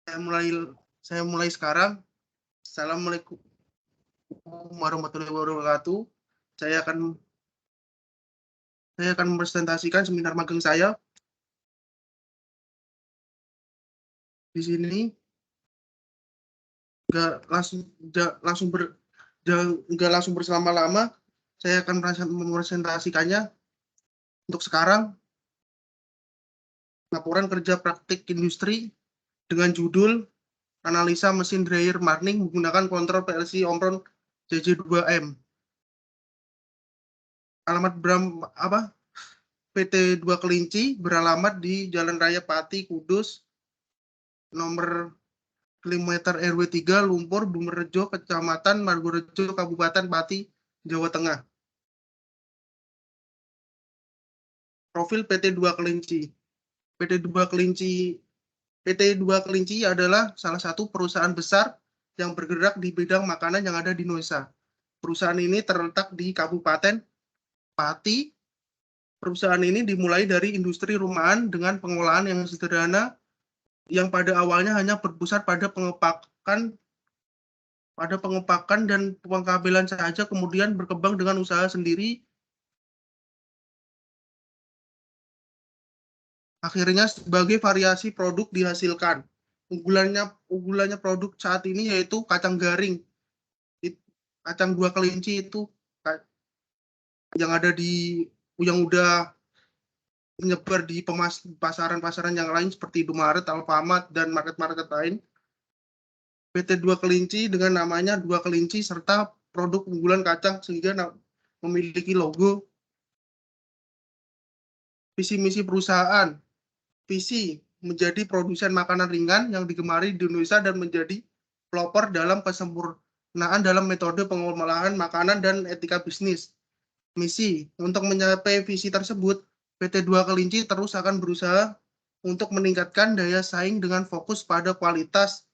Saya mulai sekarang. Assalamualaikum warahmatullahi wabarakatuh. Saya akan mempresentasikan seminar magang saya di sini. Nggak langsung berselama-lama. Saya akan mempresentasikannya. Untuk sekarang, laporan kerja praktik industri dengan judul analisa mesin dryer marning menggunakan kontrol PLC Omron JJ2M. Alamat PT 2 Kelinci beralamat di Jalan Raya Pati, Kudus, nomor kilometer RW 3, Lumpur, Bumerjo, Kecamatan Margorejo, Kabupaten Pati, Jawa Tengah. Profil PT 2 Kelinci. PT 2 Kelinci adalah salah satu perusahaan besar yang bergerak di bidang makanan yang ada di Indonesia. Perusahaan ini terletak di Kabupaten Pati. Perusahaan ini dimulai dari industri rumahan dengan pengolahan yang sederhana yang pada awalnya hanya berpusat pada pengepakan dan pengkabelan saja, kemudian berkembang dengan usaha sendiri. Akhirnya sebagai variasi produk dihasilkan. Unggulannya produk saat ini yaitu kacang garing. Kacang 2 Kelinci itu yang udah menyebar di pasaran-pasaran yang lain seperti Indomaret, Alfamart, dan market-market lain. PT 2 Kelinci dengan namanya 2 Kelinci serta produk unggulan kacang sehingga memiliki logo. Visi misi perusahaan. Visi menjadi produsen makanan ringan yang digemari di Indonesia dan menjadi pelopor dalam kesempurnaan dalam metode pengolahan makanan dan etika bisnis. Misi, untuk mencapai visi tersebut, PT 2 Kelinci terus akan berusaha untuk meningkatkan daya saing dengan fokus pada kualitas,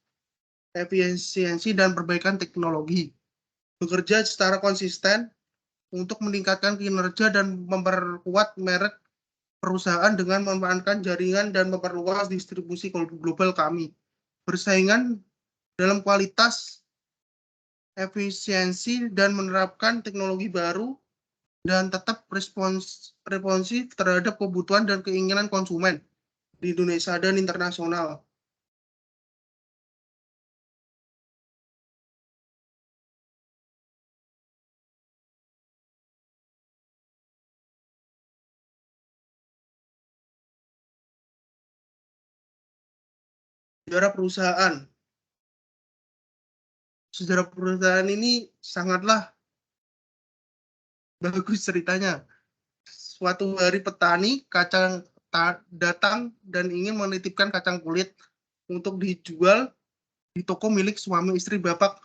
efisiensi, dan perbaikan teknologi. Bekerja secara konsisten untuk meningkatkan kinerja dan memperkuat merek perusahaan dengan memanfaatkan jaringan dan memperluas distribusi global kami. Bersaingan dalam kualitas, efisiensi, dan menerapkan teknologi baru dan tetap responsif terhadap kebutuhan dan keinginan konsumen di Indonesia dan internasional. Sejarah perusahaan. Sejarah perusahaan ini sangatlah bagus ceritanya. Suatu hari petani kacang datang dan ingin menitipkan kacang kulit untuk dijual di toko milik suami istri Bapak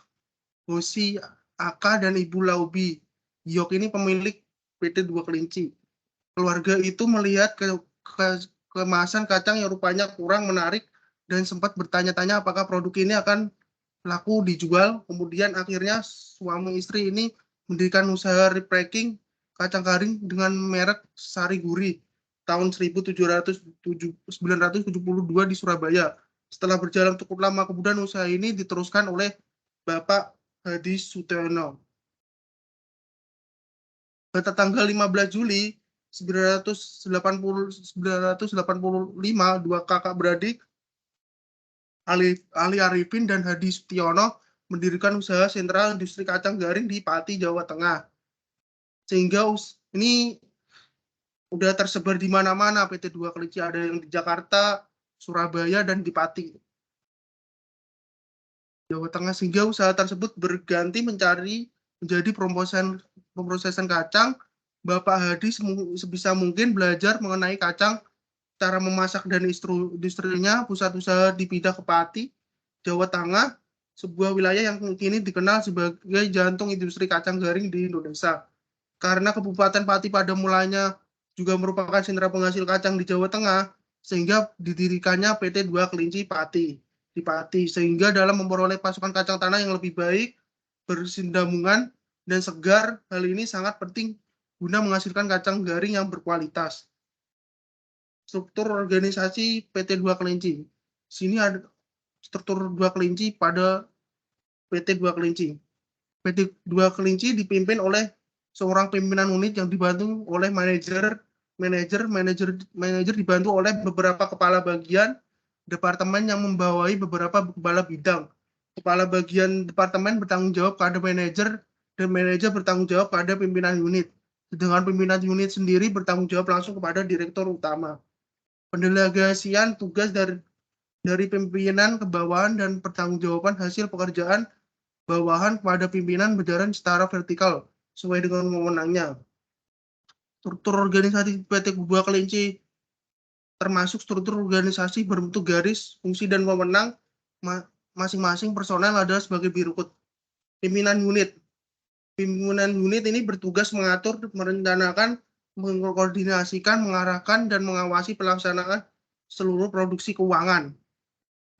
Hoshi Aka dan Ibu Laubi Giok, ini pemilik PT 2 Kelinci. Keluarga itu melihat kemasan kacang yang rupanya kurang menarik dan sempat bertanya-tanya apakah produk ini akan laku dijual. Kemudian akhirnya suami istri ini mendirikan usaha repacking kacang garing dengan merek Sari Gurih tahun 1972 di Surabaya. Setelah berjalan cukup lama, kemudian usaha ini diteruskan oleh Bapak Hadi Sutiono. Pada tanggal 15 Juli 1985, dua kakak beradik, Ali Arifin dan Hadi Sutiono, mendirikan usaha sentral industri kacang garing di Pati, Jawa Tengah. Sehingga ini udah tersebar di mana-mana PT 2 Kelinci, ada yang di Jakarta, Surabaya, dan di Pati, Jawa Tengah. Sehingga usaha tersebut berganti menjadi pemrosesan kacang. Bapak Hadi sebisa mungkin belajar mengenai kacang, cara memasak dan industrinya. Pusat usaha dipindah ke Pati, Jawa Tengah, sebuah wilayah yang kini dikenal sebagai jantung industri kacang garing di Indonesia. Karena Kabupaten Pati pada mulanya juga merupakan sentra penghasil kacang di Jawa Tengah, sehingga didirikannya PT 2 Kelinci Pati di Pati, sehingga dalam memperoleh pasokan kacang tanah yang lebih baik, bersinambungan, dan segar. Hal ini sangat penting guna menghasilkan kacang garing yang berkualitas. Struktur organisasi PT 2 Kelinci. Sini ada struktur Dua Kelinci pada PT Dua Kelinci. PT Dua Kelinci dipimpin oleh seorang pimpinan unit yang dibantu oleh manajer dibantu oleh beberapa kepala bagian departemen yang membawahi beberapa kepala bidang. Kepala bagian departemen bertanggung jawab pada manajer dan manajer bertanggung jawab pada pimpinan unit. Sedangkan pimpinan unit sendiri bertanggung jawab langsung kepada direktur utama. Pendelegasian tugas dari pimpinan ke bawahan dan pertanggungjawaban hasil pekerjaan bawahan kepada pimpinan berjalan secara vertikal sesuai dengan wewenangnya. Struktur organisasi PT Dua Kelinci termasuk struktur organisasi berbentuk garis, fungsi, dan wewenang. Masing-masing personel adalah sebagai berikut. Pimpinan unit. Pimpinan unit ini bertugas mengatur, merencanakan, mengkoordinasikan, mengarahkan, dan mengawasi pelaksanaan seluruh produksi keuangan,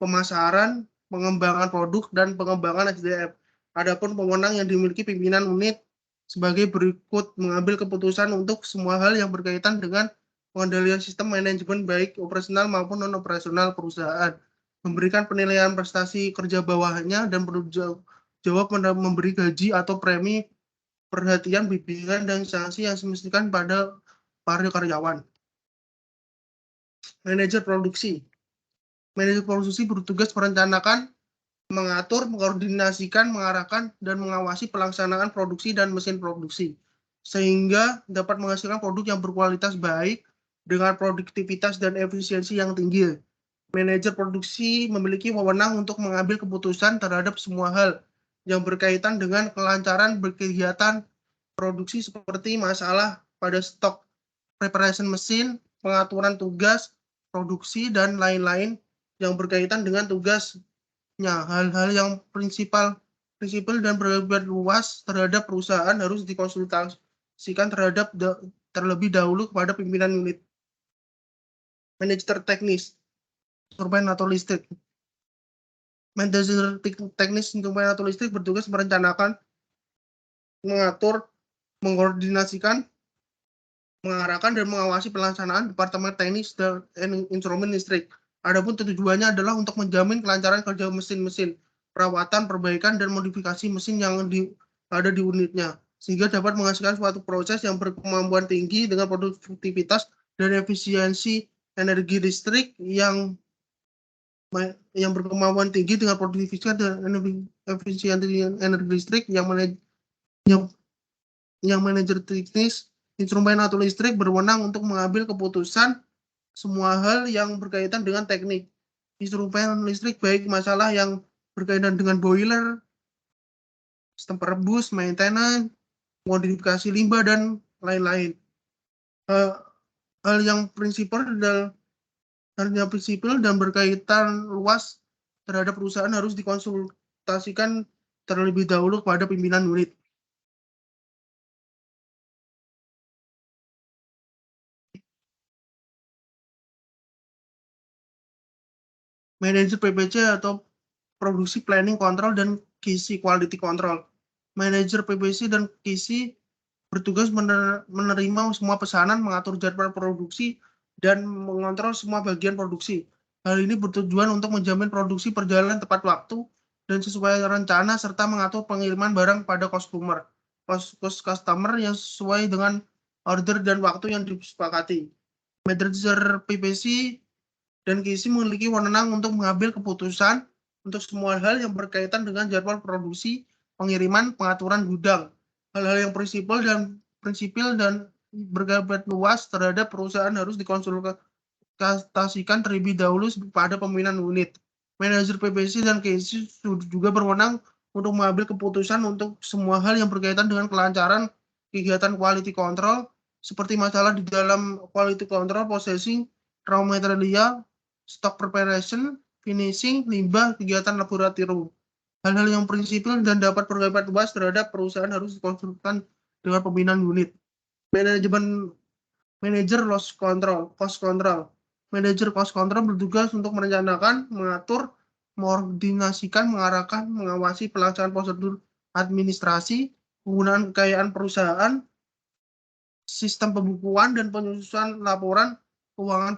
pemasaran, pengembangan produk, dan pengembangan SDM. Adapun wewenang yang dimiliki pimpinan unit sebagai berikut: mengambil keputusan untuk semua hal yang berkaitan dengan pengendalian sistem manajemen baik operasional maupun non-operasional perusahaan, memberikan penilaian prestasi kerja bawahannya, dan jawab memberi gaji atau premi, perhatian, bimbingan, dan sanksi yang semestinya pada para karyawan. Manajer produksi. Manajer produksi bertugas merencanakan, mengatur, mengkoordinasikan, mengarahkan, dan mengawasi pelaksanaan produksi dan mesin produksi, sehingga dapat menghasilkan produk yang berkualitas baik dengan produktivitas dan efisiensi yang tinggi. Manajer produksi memiliki wewenang untuk mengambil keputusan terhadap semua hal yang berkaitan dengan kelancaran berkegiatan produksi seperti masalah pada stok, preparation mesin, pengaturan tugas, produksi, dan lain-lain yang berkaitan dengan tugas. Hal-hal yang prinsipal dan berlebihan luas terhadap perusahaan harus dikonsultasikan terlebih dahulu kepada pimpinan unit. Manajer teknis, turbin atau listrik. Manajer teknis turbin atau listrik bertugas merencanakan, mengatur, mengkoordinasikan, mengarahkan, dan mengawasi pelaksanaan departemen teknis dan instrumen listrik. Adapun tujuannya adalah untuk menjamin kelancaran kerja mesin-mesin, perawatan, perbaikan, dan modifikasi mesin yang ada di unitnya, sehingga dapat menghasilkan suatu proses yang berkemampuan tinggi dengan produktivitas dan efisiensi energi listrik yang berkemampuan tinggi dengan produktivitas dan efisiensi energi listrik yang manajer teknis instrumen atau listrik berwenang untuk mengambil keputusan semua hal yang berkaitan dengan teknik instrumen listrik, baik masalah yang berkaitan dengan boiler, sistem perebus, maintenance, modifikasi limbah, dan lain-lain. Hal yang prinsipil dan berkaitan luas terhadap perusahaan harus dikonsultasikan terlebih dahulu kepada pimpinan unit. Manajer PPC atau Produksi Planning Control dan QC Quality Control. Manajer PPC dan QC bertugas menerima semua pesanan, mengatur jadwal produksi, dan mengontrol semua bagian produksi. Hal ini bertujuan untuk menjamin produksi berjalan tepat waktu dan sesuai rencana, serta mengatur pengiriman barang pada customer yang sesuai dengan order dan waktu yang disepakati. Manajer PPC dan QC memiliki wewenang untuk mengambil keputusan untuk semua hal yang berkaitan dengan jadwal produksi, pengiriman, pengaturan gudang. Hal-hal yang prinsipil dan bergabung luas terhadap perusahaan harus dikonsultasikan terlebih dahulu pada pimpinan unit. Manajer PPC dan QC juga berwenang untuk mengambil keputusan untuk semua hal yang berkaitan dengan kelancaran kegiatan quality control, seperti masalah di dalam quality control, processing, raw material, stock preparation, finishing, limbah, kegiatan laboratorium. Hal-hal yang prinsipil dan dapat bergabung luas terhadap perusahaan harus dikonsultasikan dengan pimpinan unit. Manajer cost control. Manajer cost control bertugas untuk merencanakan, mengatur, mengkoordinasikan, mengarahkan, mengawasi pelaksanaan prosedur administrasi, penggunaan kekayaan perusahaan, sistem pembukuan, dan penyusunan laporan keuangan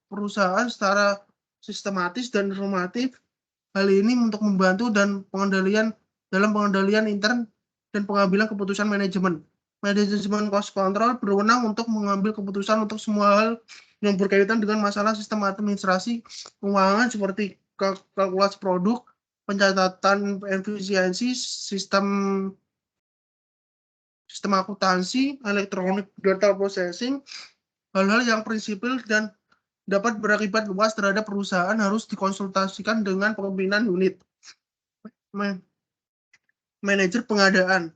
perusahaan secara sistematis dan informatif, Hal ini untuk membantu dan pengendalian intern dan pengambilan keputusan manajemen. Manajemen cost control berwenang untuk mengambil keputusan untuk semua hal yang berkaitan dengan masalah sistem administrasi keuangan seperti kalkulasi produk, pencatatan efisiensi, sistem akuntansi, elektronik data processing, hal-hal yang prinsipil dan dapat berakibat luas terhadap perusahaan harus dikonsultasikan dengan pimpinan unit. Manajer pengadaan.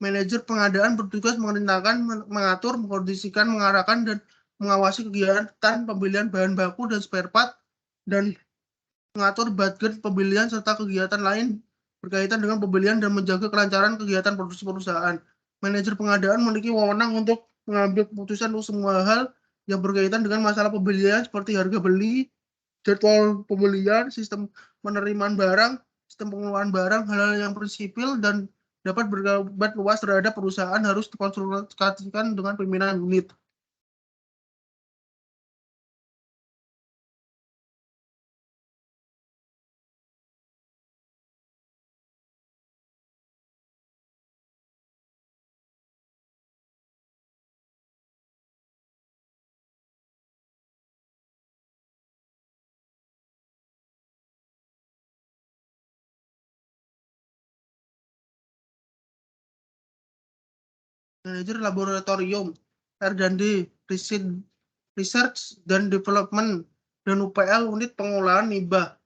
Manajer pengadaan bertugas memerintahkan, mengatur, mengkondisikan, mengarahkan, dan mengawasi kegiatan pembelian bahan baku dan spare part, dan mengatur budget pembelian serta kegiatan lain berkaitan dengan pembelian dan menjaga kelancaran kegiatan produksi perusahaan. Manajer pengadaan memiliki wewenang untuk mengambil keputusan untuk semua hal yang berkaitan dengan masalah pembelian seperti harga beli, jadwal pembelian, sistem penerimaan barang, sistem pengeluaran barang, hal-hal yang prinsipil dan dapat berakibat luas terhadap perusahaan harus dikonsultasikan dengan pimpinan unit. Manajer laboratorium, R&D, Research dan Development, dan UPL unit pengolahan limbah.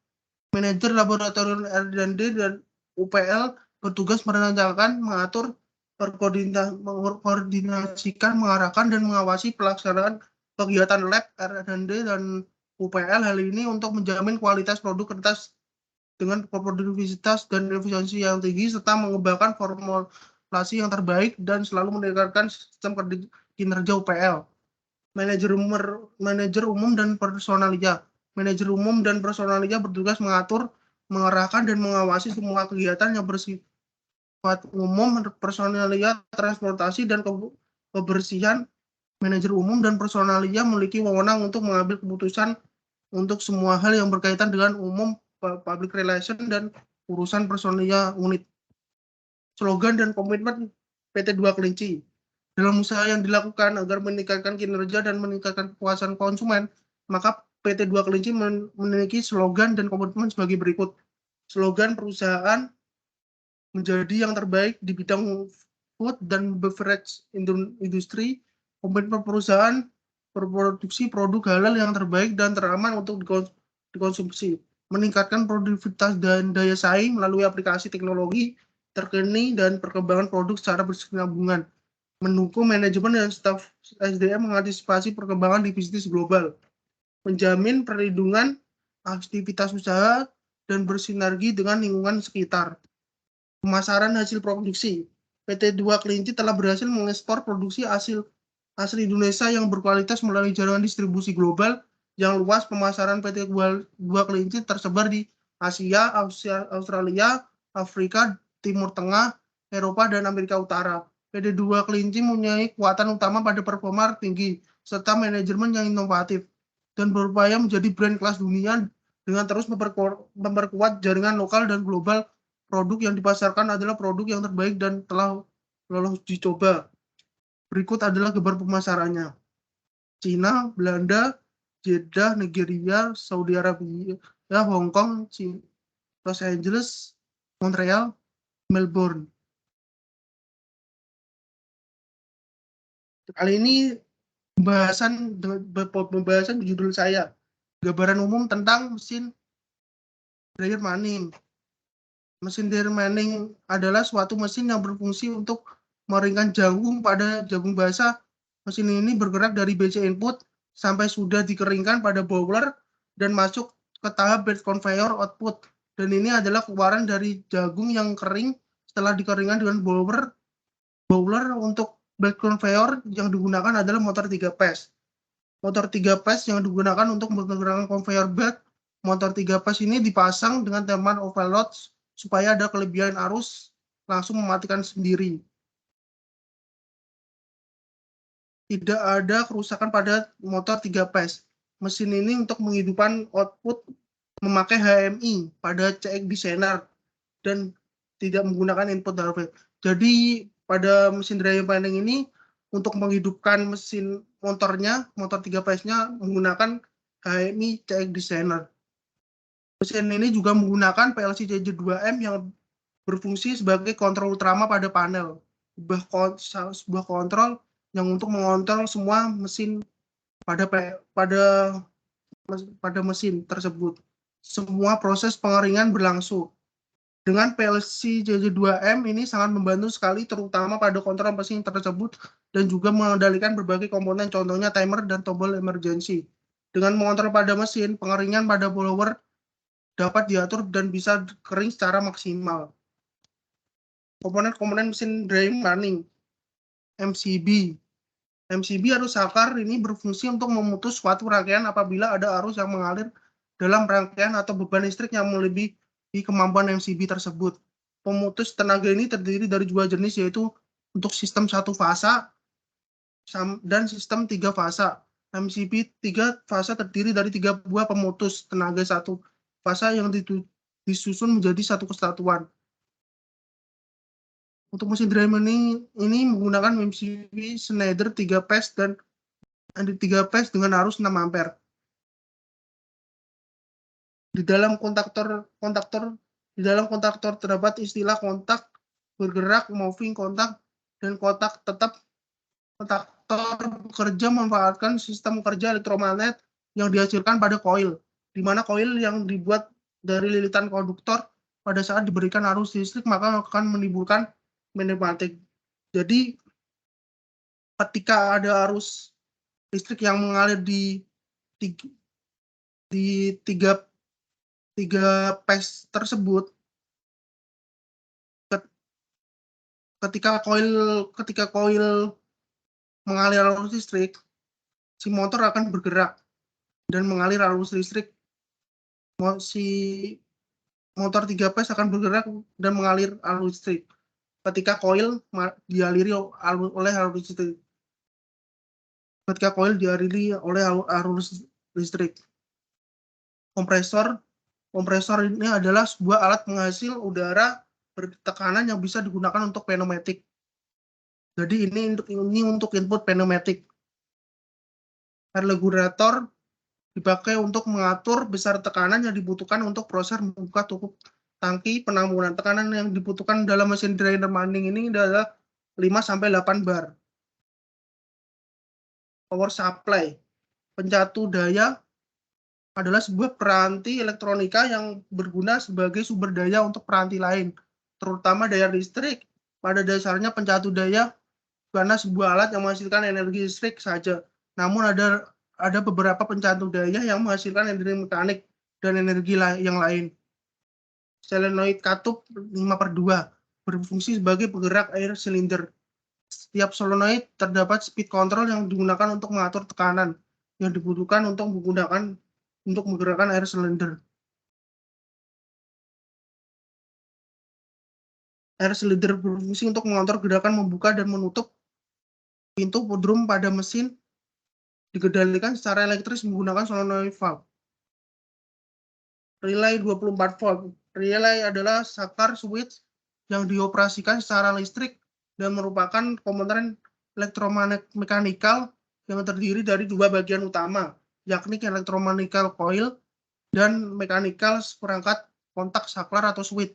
Manajer laboratorium R&D dan UPL bertugas merencanakan, mengatur, mengkoordinasikan, mengarahkan, dan mengawasi pelaksanaan kegiatan lab R&D dan UPL. Hal ini untuk menjamin kualitas produk kertas dengan produktivitas dan efisiensi yang tinggi, serta mengembangkan formulasi yang terbaik dan selalu meningkatkan sistem kinerja UPL. Manajer umum dan personalia. Manajer umum dan personalia bertugas mengatur, mengarahkan, dan mengawasi semua kegiatan yang bersifat umum, personalia, transportasi, dan kebersihan. Manajer umum dan personalia memiliki wewenang untuk mengambil keputusan untuk semua hal yang berkaitan dengan umum, public relation, dan urusan personalia unit. Slogan dan komitmen PT 2 Kelinci. Dalam usaha yang dilakukan agar meningkatkan kinerja dan meningkatkan kepuasan konsumen, maka PT 2 Kelinci memiliki slogan dan komitmen sebagai berikut. Slogan perusahaan menjadi yang terbaik di bidang food dan beverage industry. Komitmen perusahaan berproduksi produk halal yang terbaik dan teraman untuk dikonsumsi. Meningkatkan produktivitas dan daya saing melalui aplikasi teknologi terkini dan perkembangan produk secara berkesinambungan. Mendukung manajemen dan staf SDM mengantisipasi perkembangan di bisnis global. Menjamin perlindungan aktivitas usaha dan bersinergi dengan lingkungan sekitar. Pemasaran hasil produksi. PT 2 Kelinci telah berhasil mengekspor produksi asli Indonesia yang berkualitas melalui jaringan distribusi global yang luas. Pemasaran PT 2 Kelinci tersebar di Asia, Australia, Afrika, Timur Tengah, Eropa, dan Amerika Utara. PT 2 Kelinci mempunyai kekuatan utama pada performa tinggi serta manajemen yang inovatif dan berupaya menjadi brand kelas dunia dengan terus memperkuat jaringan lokal dan global. Produk yang dipasarkan adalah produk yang terbaik dan telah lolos dicoba. Berikut adalah gambar pemasarannya. Cina, Belanda, Jeddah, Nigeria, Saudi Arabia, Hong Kong, Los Angeles, Montreal, Melbourne. Kali ini pembahasan judul saya, gambaran umum tentang mesin dryer maning. Mesin dryer maning adalah suatu mesin yang berfungsi untuk mengeringkan jagung pada jagung basah. Mesin ini bergerak dari BC input sampai sudah dikeringkan pada boiler dan masuk ke tahap bed conveyor output. Dan ini adalah keluaran dari jagung yang kering setelah dikeringkan dengan boiler. Untuk bed conveyor yang digunakan adalah motor 3 phase. Motor 3 phase yang digunakan untuk menggerakkan conveyor belt. Motor 3 phase ini dipasang dengan teman overload supaya ada kelebihan arus langsung mematikan sendiri. Tidak ada kerusakan pada motor 3 phase. Mesin ini untuk menghidupkan output memakai HMI pada CX designer dan tidak menggunakan input hardware. Jadi pada mesin drying paneling ini untuk menghidupkan mesin motornya, motor 3 phase-nya menggunakan HMI CX designer. Mesin ini juga menggunakan PLC CJ2M yang berfungsi sebagai kontrol utama pada panel. Sebuah kontrol yang untuk mengontrol semua mesin pada mesin tersebut. Semua proses pengeringan berlangsung. Dengan PLC JJ2M ini sangat membantu sekali terutama pada kontrol mesin tersebut dan juga mengendalikan berbagai komponen contohnya timer dan tombol emergency. Dengan mengontrol pada mesin, pengeringan pada blower dapat diatur dan bisa kering secara maksimal. Komponen-komponen mesin drying paneling MCB. MCB arus saklar ini berfungsi untuk memutus suatu rangkaian apabila ada arus yang mengalir dalam rangkaian atau beban listrik yang melebihi kemampuan MCB tersebut. Pemutus tenaga ini terdiri dari dua jenis, yaitu untuk sistem satu fasa dan sistem 3 fasa. MCB 3 fasa terdiri dari 3 buah pemutus tenaga satu fasa yang disusun menjadi satu kesatuan. Untuk mesin drying ini menggunakan MCB Schneider 3 phase dan 3 phase dengan arus 6 ampere. Di dalam kontaktor terdapat istilah kontak bergerak, moving kontak, dan kontak tetap. Kontaktor bekerja memanfaatkan sistem kerja elektromagnet yang dihasilkan pada koil, di mana koil yang dibuat dari lilitan konduktor pada saat diberikan arus listrik maka akan menimbulkan pneumatik. Jadi ketika ada arus listrik yang mengalir di tiga phase tersebut, ketika koil mengalir arus listrik, si motor akan bergerak dan mengalir arus listrik. Si motor 3 phase akan bergerak dan mengalir arus listrik ketika koil dialiri oleh arus listrik. Arus listrik. Kompresor ini adalah sebuah alat penghasil udara bertekanan yang bisa digunakan untuk pneumatik. Jadi ini untuk input pneumatik. Air regulator dipakai untuk mengatur besar tekanan yang dibutuhkan untuk proses membuka tutup tangki penampungan. Tekanan yang dibutuhkan dalam mesin dryer paneling ini adalah 5-8 bar. Power supply. Pencatu daya adalah sebuah peranti elektronika yang berguna sebagai sumber daya untuk peranti lain, terutama daya listrik. Pada dasarnya pencatu daya karena sebuah alat yang menghasilkan energi listrik saja. Namun ada beberapa pencatu daya yang menghasilkan energi mekanik dan energi yang lain. Solenoid katup 5/2 berfungsi sebagai penggerak air silinder. Setiap solenoid terdapat speed control yang digunakan untuk mengatur tekanan yang dibutuhkan untuk menggerakkan air silinder. Air silinder berfungsi untuk mengontrol gerakan membuka dan menutup pintu drum pada mesin, dikendalikan secara elektris menggunakan solenoid valve. Relay 24 volt. Relay adalah saklar switch yang dioperasikan secara listrik dan merupakan komponen elektromekanikal yang terdiri dari dua bagian utama, yakni elektromekanikal coil dan mekanikal perangkat kontak saklar atau switch.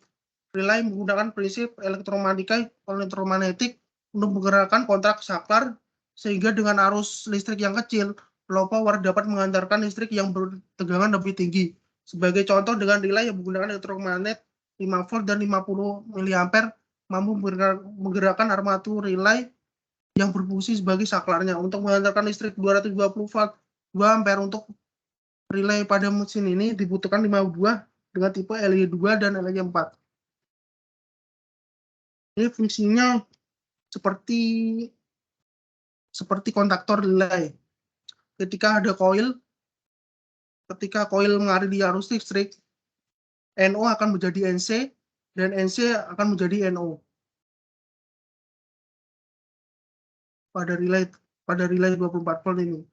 Relay menggunakan prinsip elektromagnetik untuk menggerakkan kontak saklar sehingga dengan arus listrik yang kecil, low power dapat mengantarkan listrik yang bertegangan lebih tinggi. Sebagai contoh, dengan relay yang menggunakan elektromagnet 5 volt dan 50 mA mampu menggerakkan armatur relay yang berfungsi sebagai saklarnya. Untuk mengantarkan listrik 220 volt 2 ampere untuk relay pada mesin ini dibutuhkan 5 buah dengan tipe LY2 dan LY4. Ini fungsinya seperti kontaktor relay. Ketika koil mengaliri arus listrik, NO akan menjadi NC dan NC akan menjadi NO. Pada relay 24 volt ini.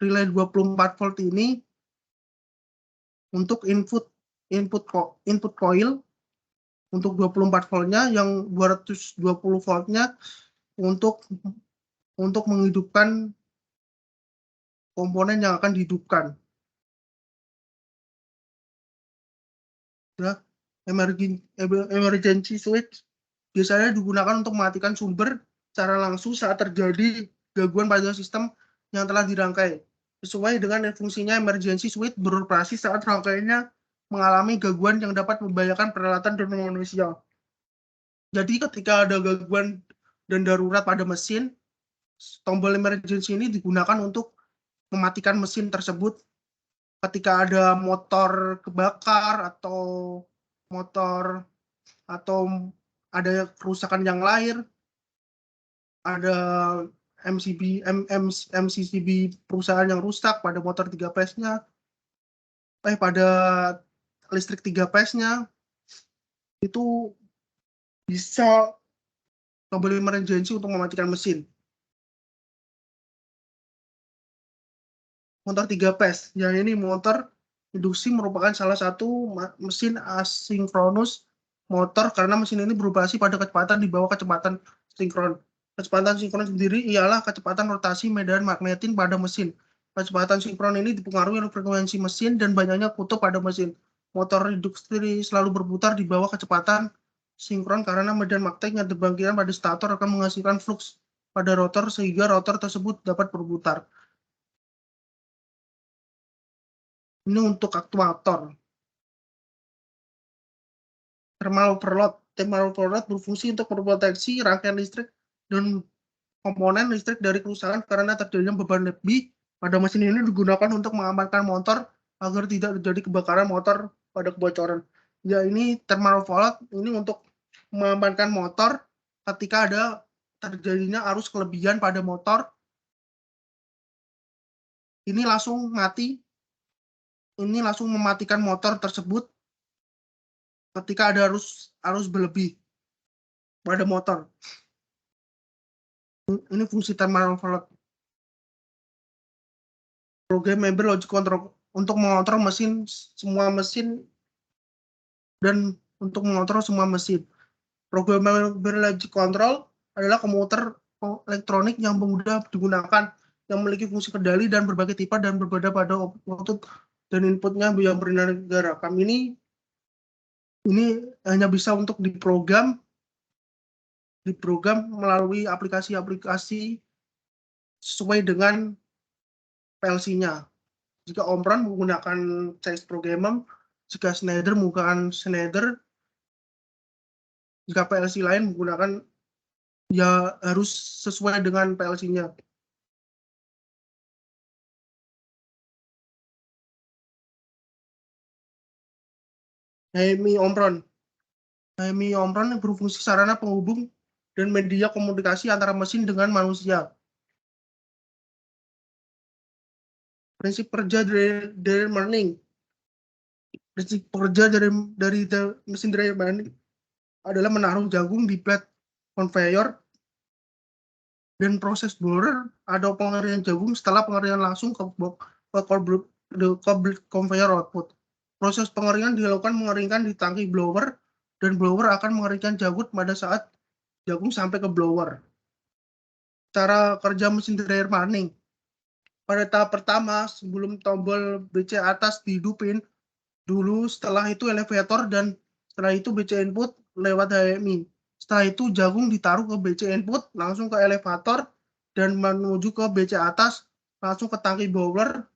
relay 24 volt ini untuk input coil untuk 24 voltnya, yang 220 voltnya untuk menghidupkan komponen yang akan dihidupkan. Ya, emergency switch biasanya digunakan untuk mematikan sumber secara langsung saat terjadi gangguan pada sistem yang telah dirangkai. Sesuai dengan fungsinya, emergency switch beroperasi saat rangkaiannya mengalami gangguan yang dapat membahayakan peralatan dan manusia. Jadi ketika ada gangguan dan darurat pada mesin, tombol emergency ini digunakan untuk mematikan mesin tersebut. Ketika ada motor kebakar atau ada kerusakan yang lain, ada MCCB perusahaan yang rusak pada motor 3 phase-nya, pada listrik 3 phase-nya, itu bisa tombol emergency untuk mematikan mesin. Motor 3 phase, yang ini motor induksi merupakan salah satu mesin asinkronus motor karena mesin ini beroperasi pada kecepatan di bawah kecepatan sinkron. Kecepatan sinkron sendiri ialah kecepatan rotasi medan magnetik pada mesin. Kecepatan sinkron ini dipengaruhi oleh frekuensi mesin dan banyaknya kutub pada mesin. Motor induksi selalu berputar di bawah kecepatan sinkron karena medan magnetik yang dibangkitkan pada stator akan menghasilkan flux pada rotor sehingga rotor tersebut dapat berputar. Ini untuk aktuator. Thermal overload. Thermal overload berfungsi untuk memproteksi rangkaian listrik dan komponen listrik dari kerusakan karena terjadinya beban lebih pada mesin. Ini digunakan untuk mengamankan motor agar tidak terjadi kebakaran motor pada kebocoran. Ya, ini thermal overload ini untuk mengamankan motor ketika ada terjadinya arus kelebihan pada motor. Ini langsung mati. Ini langsung mematikan motor tersebut ketika ada arus berlebih pada motor. Ini fungsi thermal overload. Programmable logic control untuk mengontrol semua mesin dan untuk mengontrol semua mesin. Programmable logic control adalah komputer elektronik yang mudah digunakan, yang memiliki fungsi kendali dan berbagai tipe dan berbeda pada output dan inputnya yang bernegara. Ini hanya bisa untuk diprogram melalui aplikasi-aplikasi sesuai dengan PLC-nya. Jika Omron menggunakan CS Programmer, jika Schneider menggunakan Schneider, jika PLC lain menggunakan, ya harus sesuai dengan PLC-nya. HMI Omron. HMI Omron berfungsi sarana penghubung dan media komunikasi antara mesin dengan manusia. Prinsip kerja dari learning. Prinsip kerja dari mesin dry learning adalah menaruh jagung di plat conveyor dan proses blower ada pengeringan jagung setelah pengeringan langsung ke conveyor output. Proses pengeringan dilakukan mengeringkan di tangki blower dan blower akan mengeringkan jagung pada saat jagung sampai ke blower. Cara kerja mesin dryer maning. Pada tahap pertama, sebelum tombol BC atas dihidupin dulu, setelah itu elevator, dan setelah itu BC input lewat HMI. Setelah itu jagung ditaruh ke BC input, langsung ke elevator, dan menuju ke BC atas, langsung ke tangki blower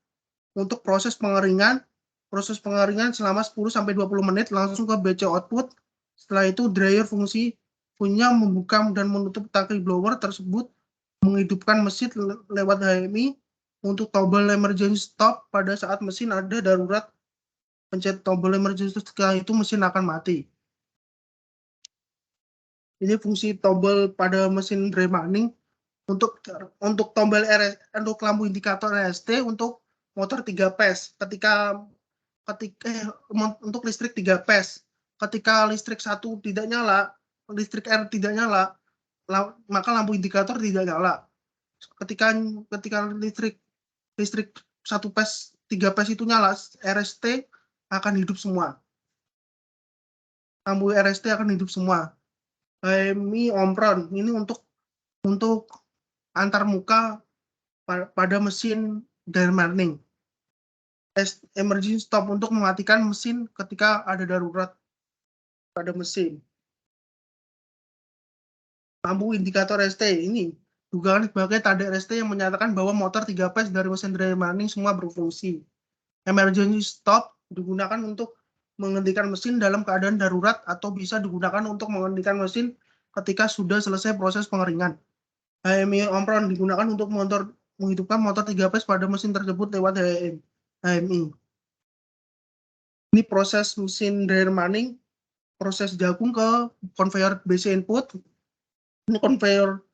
untuk proses pengeringan. Proses pengeringan selama 10-20 menit, langsung ke BC output. Setelah itu dryer fungsinya membuka dan menutup tangki blower tersebut, menghidupkan mesin lewat HMI. Untuk tombol emergency stop pada saat mesin ada darurat, pencet tombol emergency, setelah itu mesin akan mati. Ini fungsi tombol pada mesin dry maning. Untuk tombol untuk lampu indikator RST untuk motor 3 phase. Untuk listrik 3 phase. Ketika listrik 1 tidak nyala, listrik R tidak nyala, maka lampu indikator tidak nyala. Ketika listrik listrik 1 phase 3 phase itu nyala, RST akan hidup semua. Lampu RST akan hidup semua. HMI Omron ini untuk antar muka pada mesin dry marning. Emergency stop untuk mematikan mesin ketika ada darurat pada mesin. Lampu indikator ST ini dugaan sebagai tanda RST yang menyatakan bahwa motor 3 phase dari mesin dry marning semua berfungsi. Emergency stop digunakan untuk menghentikan mesin dalam keadaan darurat atau bisa digunakan untuk menghentikan mesin ketika sudah selesai proses pengeringan. HMI Omron digunakan untuk menghidupkan motor 3 phase pada mesin tersebut lewat HMI. Ini proses mesin dry marning, proses jagung ke conveyor BC input. Ini conveyor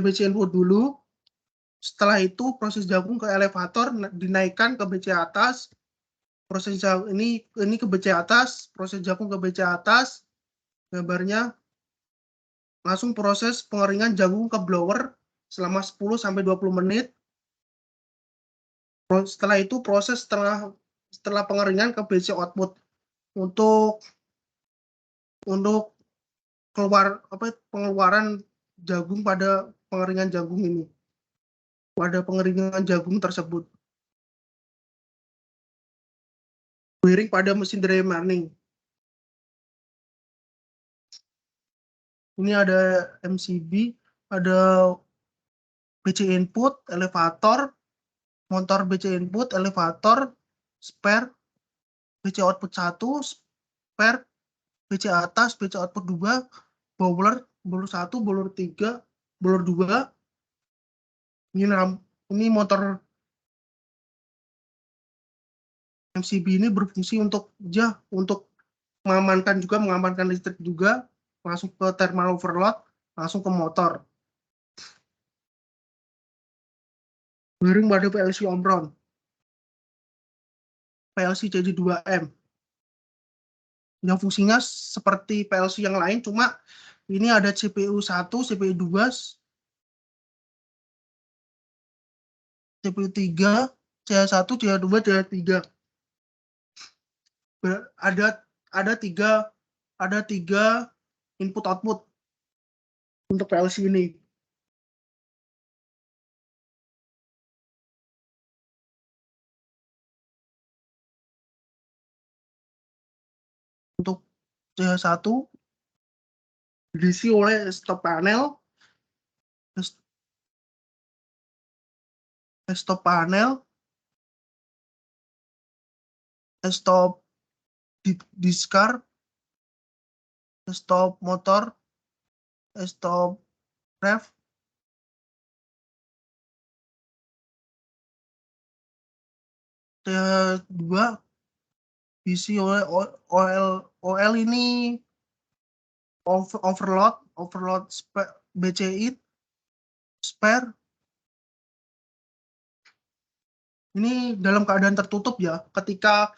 BC input dulu. Setelah itu proses jagung ke elevator, dinaikkan ke BC atas. Proses jagung ini ke BC atas, proses jagung ke BC atas. Gambarnya langsung proses pengeringan jagung ke blower selama 10-20 menit. Setelah itu proses setelah pengeringan ke BC output untuk pengeluaran jagung pada pengeringan jagung ini. Pada pengeringan jagung tersebut. Wiring pada mesin dry marning. Ini ada MCB, ada BC input, elevator, motor BC input, elevator, spare, BC output 1, spare, BC atas, BC output 2, boiler 1, boiler 3, boiler 2. Ini motor MCB ini berfungsi untuk mengamankan listrik juga, langsung ke thermal overload, langsung ke motor. Wiring pada PLC Omron. PLC CJ2M. Yang fungsinya seperti PLC yang lain, cuma ini ada CPU 1, CPU 2, CPU 3, CH1, CH2, CH3. Ada tiga input output untuk PLC ini. Untuk CH1 diisi oleh stop panel, stop discard, stop motor, stop ref, CH2 diisi oleh OL ini overload BCI, spare. Ini dalam keadaan tertutup ya. Ketika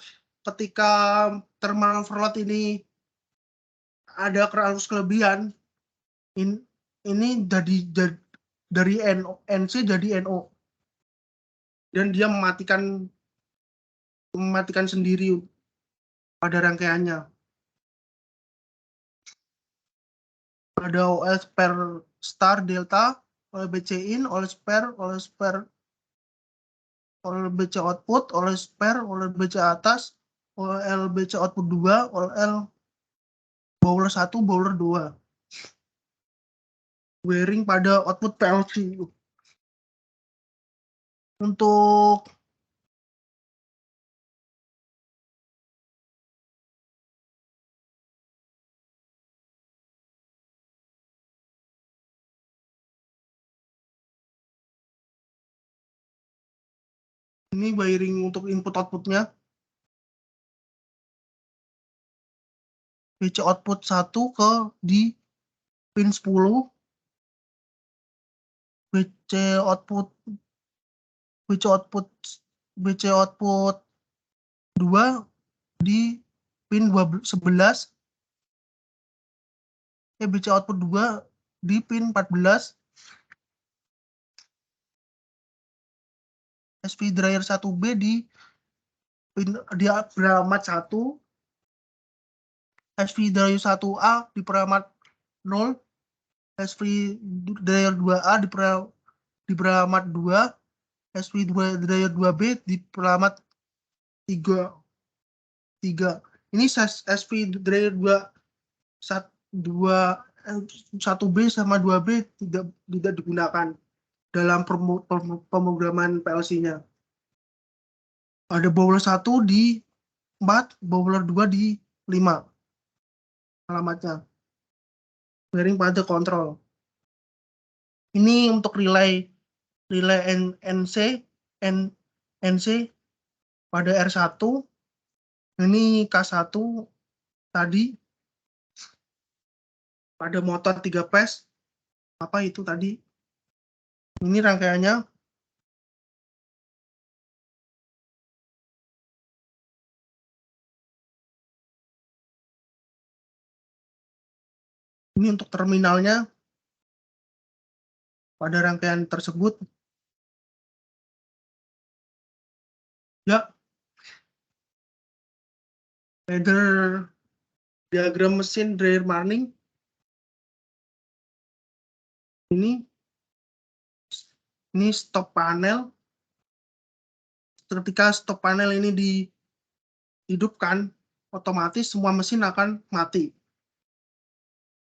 thermal overload ini ada arus kelebihan, ini dari NC jadi NO. Dan dia mematikan sendiri pada rangkaiannya. Ada OL spare star delta, oleh BC in, oleh spare, oleh BC output, oleh spare, oleh BC atas, oleh BC output 2, oleh boiler 1, boiler 2. Wiring pada output PLC. Untuk ini wiring untuk input outputnya. BC output 1 di pin 10. BC output 2 di pin 11. BC output 2 di pin 14. SV dryer 1B di beralamat 1, SV dryer 1A di beralamat 0, SV dryer 2A di beralamat 2, SV dryer 2B di beralamat 3. Ini SV dryer 1B sama 2B tidak digunakan dalam pemrograman PLC-nya. Ada bowler 1 di 4, bowler 2 di 5 alamatnya. Bearing pada kontrol. Ini untuk relay NC pada R1. Ini K1 tadi pada motor 3 phase. Apa itu tadi? Ini rangkaiannya. Ini untuk terminalnya pada rangkaian tersebut. Ya. Header diagram mesin dryer marning. Ini stop panel. Ketika stop panel ini dihidupkan, otomatis semua mesin akan mati.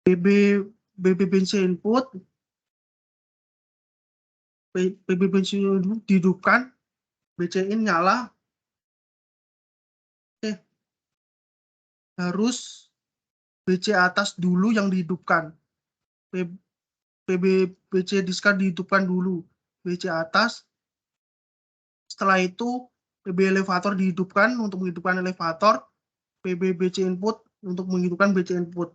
BBBC input, BBBC dihidupkan, BC in nyala. Harus BC atas dulu yang dihidupkan. BC discard dihidupkan dulu. BC atas. Setelah itu PB elevator dihidupkan untuk menghidupkan elevator. BC input untuk menghidupkan BC input.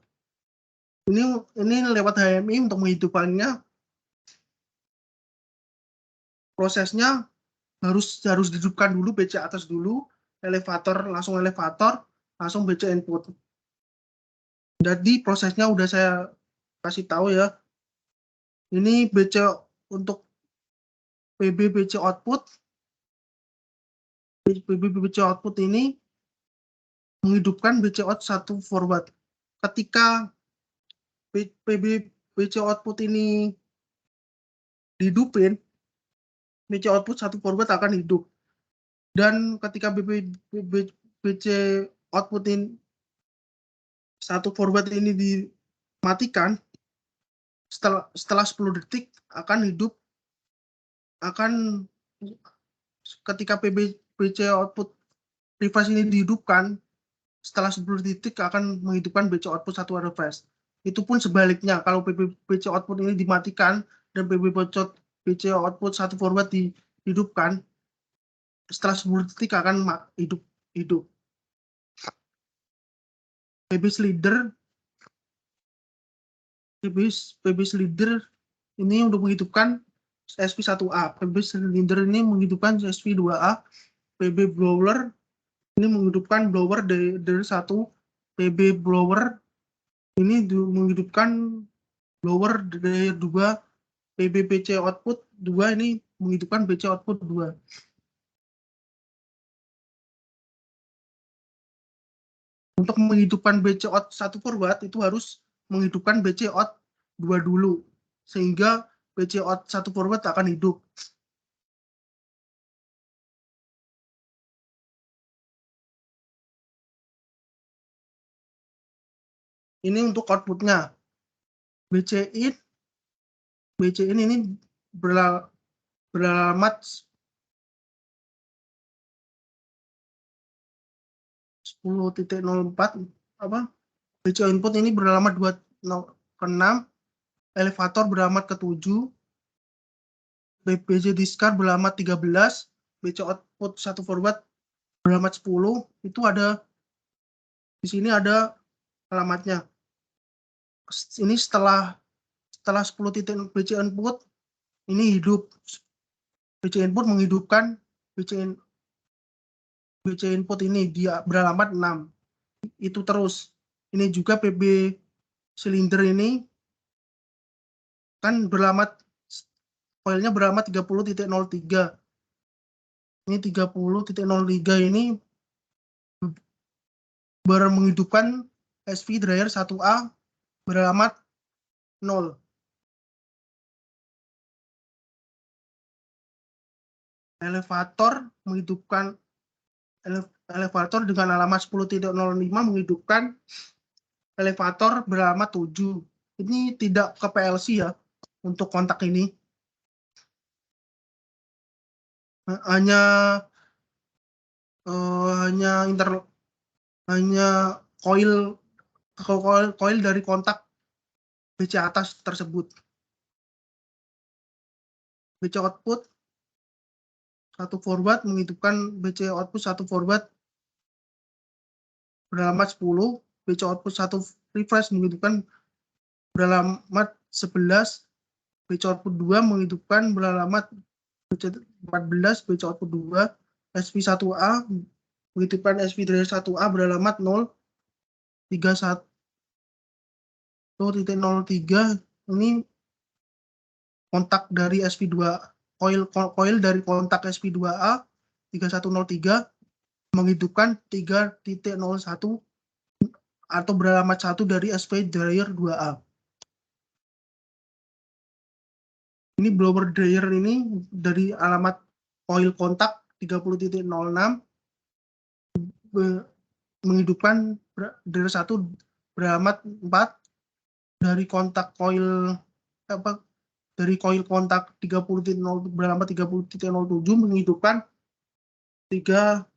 Ini lewat HMI untuk menghidupkannya. Prosesnya harus dihidupkan dulu BC atas dulu, elevator langsung BC input. Jadi prosesnya udah saya kasih tahu ya. Ini BC untuk PBBC output. PBBC output ini menghidupkan BC out 1 forward. Ketika PBBC output ini dihidupin, BC output 1 forward akan hidup. Dan ketika BC output ini 1 forward ini dimatikan, setelah 10 detik akan hidup, ketika BC output reverse ini dihidupkan, setelah 10 detik akan menghidupkan BC output 1 reverse. Itu pun sebaliknya, kalau BC output ini dimatikan dan BC output 1 forward dihidupkan, setelah 10 detik akan hidup. PB slider ini untuk menghidupkan SV1A. PB slider ini menghidupkan SV2A. PB blower ini menghidupkan blower dari 1. PB blower ini menghidupkan blower dari 2. PB BC output 2 ini menghidupkan BC output 2. Untuk menghidupkan BC out 1 forward itu harus menghidupkan BC out 2 dulu, sehingga BC out 1 forward akan hidup. Ini untuk outputnya. BC in ini beralamat 10.04, BC input ini beralamat 2.6, elevator beralamat ke-7, BC discard beralamat 13, BC output 1 forward beralamat 10. Itu ada di sini ada alamatnya. Ini setelah 10 titik BC input ini hidup. BC input menghidupkan BC input ini dia beralamat 6. Itu terus. Ini juga PB silinder ini kan beralamat, filenya beralamat 30.03. Ini 30.03 ini menghidupkan SV dryer 1A beralamat 0. Elevator menghidupkan elevator dengan alamat 10.05 menghidupkan elevator beralamat 7. Ini tidak ke PLC ya untuk kontak ini. Hanya koil dari kontak BC atas tersebut. BC output 1 forward menghidupkan BC output 1 forward beralamat 10, BC output 1 refresh menghidupkan beralamat 11, BC output 2 menghidupkan beralamat 14, BC output 2, SV1A menghidupkan SV dryer 1A beralamat 031.03. Ini kontak dari SV2 koil dari kontak SV2A 3103 menghidupkan 3.01 atau beralamat 1 dari SV dryer 2A. Ini blower dryer ini dari alamat koil kontak 30.06 menghidupkan dryer 1 beralamat 4 dari kontak koil dari koil kontak 30.0 beralamat 30.07 menghidupkan 3.05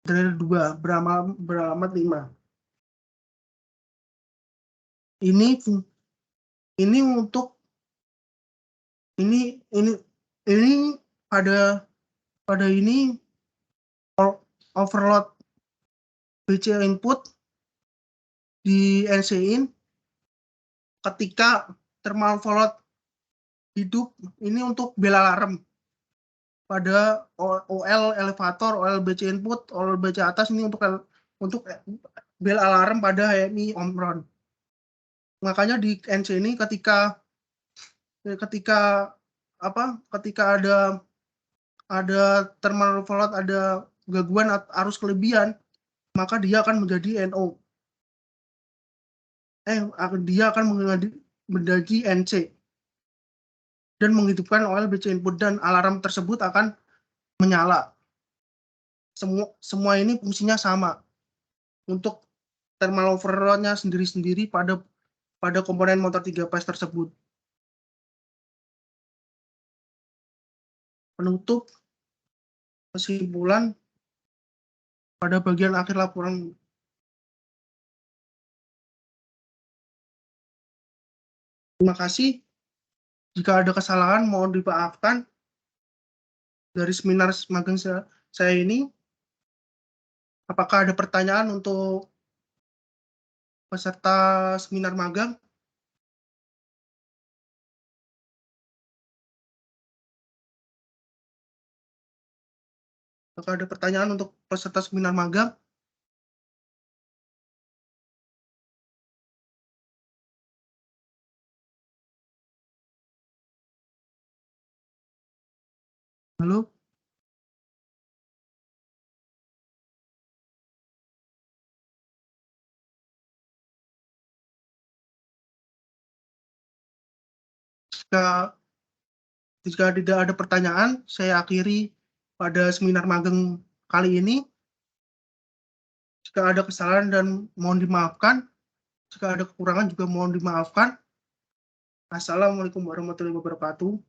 dryer 2 beralamat 5. Ini untuk ini pada ini overload BC input di NC-in ketika thermal overload hidup. Ini untuk bel alarm pada OL elevator, OL BC input, OL BC atas. Ini untuk bel alarm pada HMI Omron. Makanya di NC ini ketika ada thermal overload, ada gangguan arus kelebihan, maka dia akan menjadi NO. Dia akan menjadi NC dan menghidupkan OL BC input dan alarm tersebut akan menyala. Semua ini fungsinya sama untuk thermal overload-nya sendiri-sendiri pada komponen motor 3 phase tersebut. Penutup kesimpulan pada bagian akhir laporan. Terima kasih. Jika ada kesalahan mohon dimaafkan. Dari seminar magang saya ini, apakah ada pertanyaan untuk peserta seminar magang? Apakah ada pertanyaan untuk peserta seminar magang? Halo? Jika tidak ada pertanyaan, saya akhiri pada seminar magang kali ini. Jika ada kesalahan dan mohon dimaafkan. Jika ada kekurangan juga mohon dimaafkan. Assalamualaikum warahmatullahi wabarakatuh.